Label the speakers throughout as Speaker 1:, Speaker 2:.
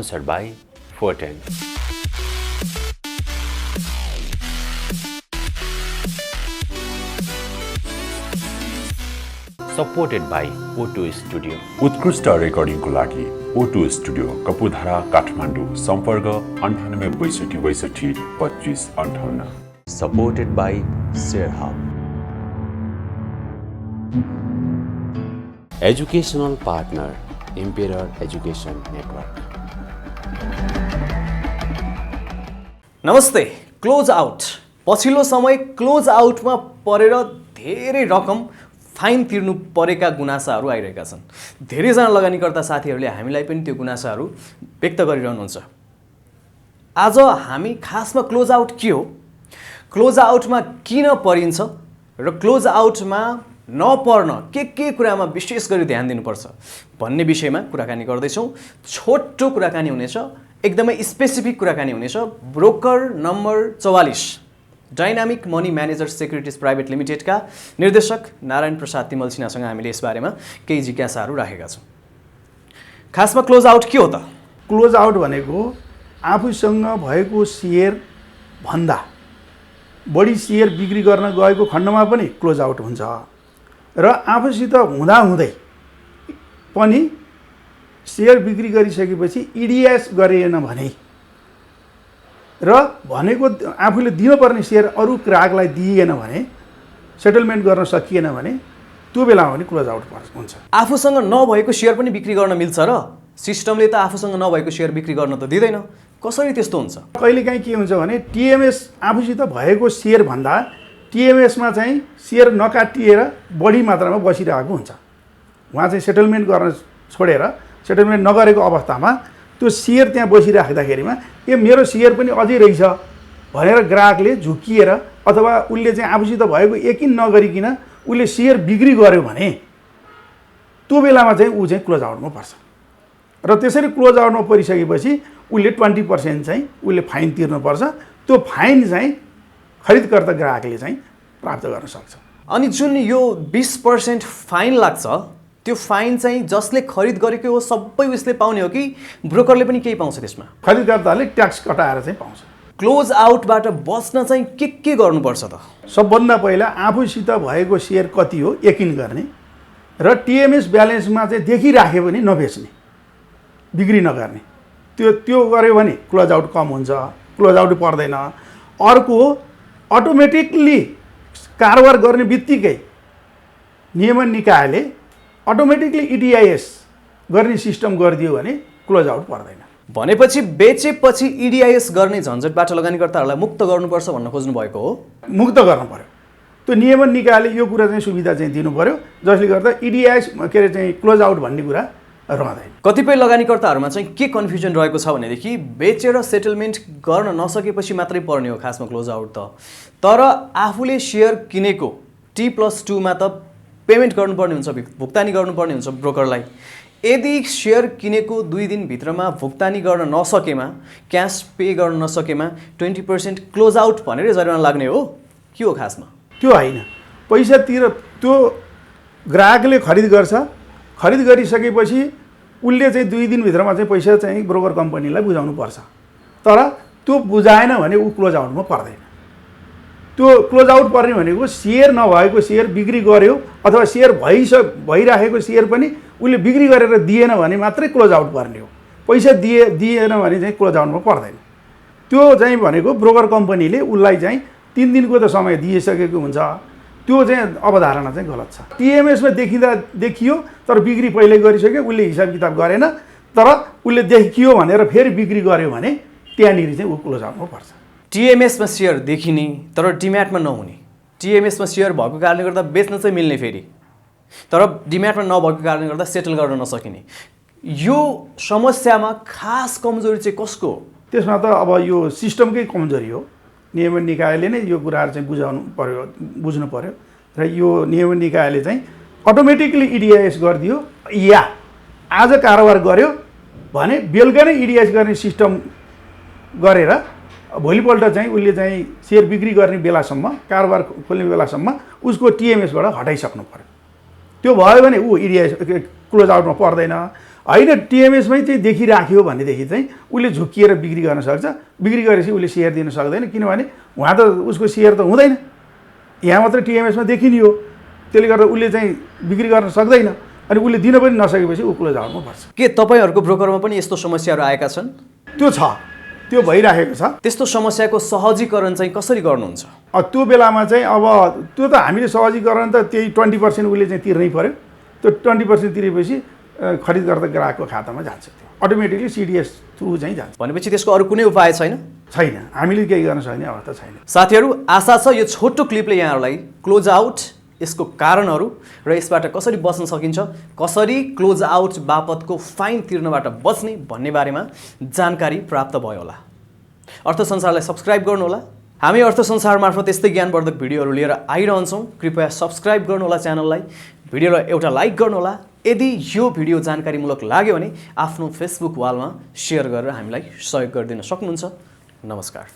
Speaker 1: sponsored by Forten. Supported by O2 Studio.
Speaker 2: उत्कृष्ट रेकर्डिङको लागि O2 studio Kapurdhara Kathmandu सम्पर्क 9862622558.
Speaker 1: Supported by ShareHub. Educational partner Emperor Education Network.
Speaker 3: नमस्ते. Close out पछिल्लो समय close आउटमा परेर धेरै रकम फाइन तिर्नु परेका गुनासाहरू आइरहेका छन्. धेरैजना लगानीकर्ता साथीहरूले हामीलाई पनि त्यो गुनासाहरू व्यक्त गरिरहनुहुन्छ. आज हामी खासमा क्लोज आउट के हो, क्लोज आउटमा किन परिन्छ र क्लोज आउटमा नपर्न के कुरामा विशेष गरी ध्यान दिनुपर्छ भन्ने विषयमा कुराकानी गर्दैछौँ. छोटो कुराकानी हुनेछ, एकदमै स्पेसिफिक कुराकानी हुनेछ. Broker number 44 dynamic money manager securities private लिमिटेडका निर्देशक नारायण प्रसाद तिमल सिन्हासँग हामीले यसबारेमा केही जिज्ञासाहरू राखेका छौँ. खासमा क्लोज आउट के हो त?
Speaker 4: क्लोज आउट भनेको आफूसँग भएको सेयर भन्दा बढी सेयर बिक्री गर्न गएको खण्डमा पनि क्लोज आउट हुन्छ र आफूसित हुँदाहुँदै पनि सेयर बिक्री गरिसकेपछि इडिएस गरिएन भने र भनेको आफूले दिनुपर्ने सेयर अरू ग्राहकलाई दिइएन भने, सेटलमेन्ट गर्न सकिएन भने त्यो बेलामा पनि क्लोज आउट हुन्छ.
Speaker 3: आफूसँग नभएको सेयर पनि बिक्री गर्न मिल्छ र सिस्टमले त आफूसँग नभएको सेयर बिक्री गर्न त दिँदैन. कसरी त्यस्तो हुन्छ?
Speaker 4: कहिलेकाहीँ के हुन्छ भने टिएमएस आफूसित भएको सेयर भन्दा टिएमएसमा चाहिँ सेयर नकाटिएर बढी मात्रामा बसिरहेको हुन्छ. उहाँ चाहिँ सेटलमेन्ट गर्न छोडेर सेटलमेन्ट नगरेको अवस्थामा त्यो सेयर त्यहाँ बसिराख्दाखेरिमा मेरो सेयर पनि अझै रहेछ भनेर ग्राहकले झुक्किएर अथवा उसले चाहिँ आफूसित भएको यकिन नगरिकन उसले सेयर बिक्री गर्यो भने त्यो बेलामा चाहिँ ऊ चाहिँ क्लोज आउटमा पर्छ. र त्यसरी क्लोज आउटमा परिसकेपछि उसले 20% चाहिँ उसले फाइन तिर्नुपर्छ. त्यो फाइन चाहिँ खरिदकर्ता ग्राहकले चाहिँ प्राप्त गर्न सक्छ.
Speaker 3: अनि जुन यो 20% फाइन लाग्छ, त्यो फाइन चाहिँ जसले खरिद गरेको हो सबै उसले पाउने हो कि ब्रोकरले पनि केही पाउँछ त्यसमा?
Speaker 4: खरिदकर्ताले ट्याक्स कटाएर चाहिँ पाउँछ.
Speaker 3: क्लोज आउटबाट बच्न चाहिँ के गर्नुपर्छ त?
Speaker 4: सबभन्दा पहिला आफूसित भएको सेयर कति हो यकिन गर्ने र टिएमएस ब्यालेन्समा चाहिँ देखिराख्यो भने नबेच्ने, बिक्री नगर्ने. त्यो गर्यो भने क्लोज आउट कम हुन्छ, क्लोज आउट पर्दैन. अर्को अटोमेटिकली कारोबार गर्ने बित्तिकै नियमन निकायले अटोमेटिकली इडिआइएस गर्ने सिस्टम गरिदियो भने क्लोज आउट पर्दैन.
Speaker 3: भनेपछि बेचेपछि इडिआइएस गर्ने झन्झटबाट लगानीकर्ताहरूलाई मुक्त गर्नुपर्छ भन्न खोज्नु भएको हो?
Speaker 4: मुक्त गर्नु पर्यो. त्यो नियमन निकायले यो कुरा चाहिँ सुविधा चाहिँ दिनु पर्यो जसले गर्दा इडिआइएस के अरे चाहिँ क्लोज आउट भन्ने कुरा रहँदैन.
Speaker 3: कतिपय लगानीकर्ताहरूमा चाहिँ के कन्फ्युजन रहेको छ भनेदेखि बेचेर सेटलमेन्ट गर्न नसकेपछि मात्रै पर्ने हो खासमा क्लोज आउट त, तर आफूले सेयर किनेको T+2 मा त पेमेन्ट गर्नुपर्ने हुन्छ, भुक्तानी गर्नुपर्ने हुन्छ ब्रोकरलाई. यदि सेयर किनेको 2 दिनभित्रमा भुक्तानी गर्न नसकेमा, क्यास पे गर्न नसकेमा 20% क्लोज आउट भनेर जरिवाना लाग्ने हो? के हो खासमा?
Speaker 4: त्यो होइन. पैसा त्यो ग्राहकले खरिद गर्छ, खरिद गरिसकेपछि उसले चाहिँ 2 दिनभित्रमा चाहिँ पैसा चाहिँ ब्रोकर कम्पनीलाई बुझाउनु पर्छ. तर त्यो बुझाएन भने ऊ क्लोज आउटमा पर्दैन. त्यो क्लोज आउट पर्ने भनेको सेयर नभएको सेयर बिक्री गर्यो अथवा सेयर भइराखेको सेयर पनि उसले बिक्री गरेर दिएन भने मात्रै क्लोज आउट पर्ने हो. पैसा दिएन भने चाहिँ क्लोज आउटमा पर्दैन. त्यो चाहिँ भनेको ब्रोकर कम्पनीले उसलाई चाहिँ 3 दिनको त समय दिइसकेको हुन्छ. त्यो चाहिँ अवधारणा चाहिँ गलत छ. टिएमएसमा देखियो तर बिक्री पहिल्यै गरिसक्यो, उसले हिसाब किताब गरेन, तर उसले देखियो भनेर फेरि बिक्री गर्यो भने त्यहाँनिर चाहिँ ऊ क्लोज आउटमा पर्छ.
Speaker 3: टिएमएसमा सेयर देखिने तर डिम्याटमा नहुने, टिएमएसमा सेयर भएको कारणले गर्दा बेच्न चाहिँ मिल्ने फेरि, तर डिम्याटमा नभएको कारणले गर्दा सेटल गर्न नसकिने, यो समस्यामा खास कमजोरी चाहिँ कसको हो?
Speaker 4: त्यसमा त अब यो सिस्टमकै कमजोरी हो. नियमन निकायले नै यो कुराहरू चाहिँ बुझ्नु पर्यो र यो नियमन निकायले चाहिँ अटोमेटिकली इडिआइएस गरिदियो या आज कारोबार गर्यो भने बेलुका नै इडिआइएस गर्ने सिस्टम गरेर भोलिपल्ट चाहिँ उसले चाहिँ सेयर बिक्री गर्ने बेलासम्म, कारोबार खोल्ने बेलासम्म उसको टिएमएसबाट हटाइसक्नु पर्यो. त्यो भयो भने ऊ इडिआइएस क्लोज आउटमा पर्दैन. होइन टिएमएसमै चाहिँ देखिराख्यो भनेदेखि चाहिँ उसले झुक्किएर बिक्री गर्न सक्छ। बिक्री गरेपछि उसले सेयर दिन सक्दैन, किनभने उहाँ त उसको सेयर त हुँदैन, यहाँ मात्रै टिएमएसमा देखिने हो। त्यसले गर्दा उसले चाहिँ बिक्री गर्न सक्दैन अनि उसले दिन पनि नसकेपछि ऊ क्लोज आउटमा पर्छ।
Speaker 3: के तपाईँहरूको ब्रोकरमा पनि यस्तो समस्याहरू आएका छन्?
Speaker 4: त्यो छ, त्यो भइराखेको छ।
Speaker 3: त्यस्तो समस्याको सहजीकरण चाहिँ कसरी गर्नुहुन्छ?
Speaker 4: त्यो बेलामा चाहिँ अब त्यो त हामीले सहजीकरण त त्यही 20% उसले चाहिँ तिर्नै पर्यो। त्यो 20% तिरेपछि खरिदकर्ता ग्राहकको खातामा जान्छ, त्यो अटोमेटिकली सिडिएस थ्रु चाहिँ जान्छ।
Speaker 3: भनेपछि त्यसको अरू कुनै उपाय छैन?
Speaker 4: छैन, हामीले केही गर्न सक्ने अवस्था छैन।
Speaker 3: साथीहरू, आशा छ यो छोटो क्लिपले यहाँहरूलाई क्लोज आउट, यसको कारणहरू र यसबाट कसरी बच्न सकिन्छ, कसरी क्लोज आउट बापतको फाइन तिर्नबाट बच्ने भन्ने बारेमा जानकारी प्राप्त भयो होला। अर्थ संसारलाई सब्सक्राइब गर्नुहोला। हामी अर्थ संसार मार्फत यस्तै ज्ञानवर्धक भिडियोहरू लिएर आइरहन्छौँ। कृपया सब्सक्राइब गर्नुहोला च्यानललाई, भिडियोलाई एउटा लाइक गर्नुहोला। यदि यो भिडियो जानकारीमूलक लाग्यो भने आफ्नो फेसबुक वालमा सेयर गरेर हामीलाई सहयोग गरिदिन सक्नुहुन्छ। नमस्कार।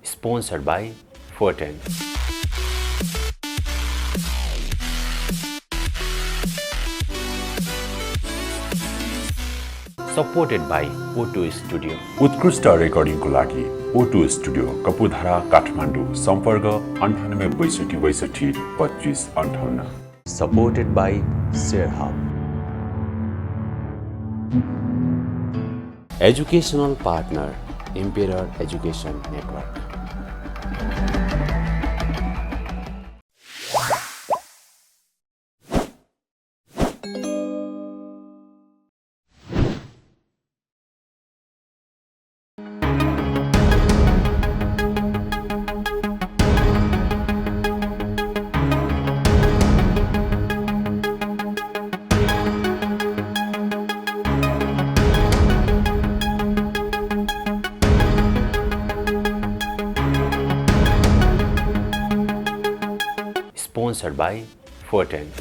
Speaker 1: Sponsored by 410. Supported by O2 Studio.
Speaker 2: उत्कृष्ट रेकर्डिङको लागि O2 स्टुडियो कपुधारा काठमाडौँ। सम्पर्क 98 62 25 58।
Speaker 1: Supported by ShareHub. Educational partner, Embedding Education Network. Sponsored by 410.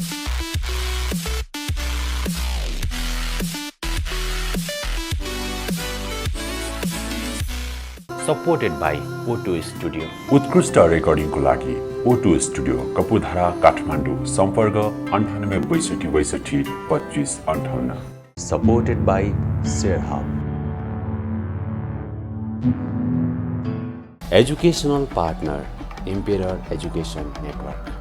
Speaker 1: Supported by O2 Studio.
Speaker 2: उत्कृष्ट रेकर्डिङको लागि O2 स्टुडियो कपुधारा काठमाडौँ। सम्पर्क 98 62 25 58।
Speaker 1: Supported by ShareHub. Educational partner, Embedding Education Network.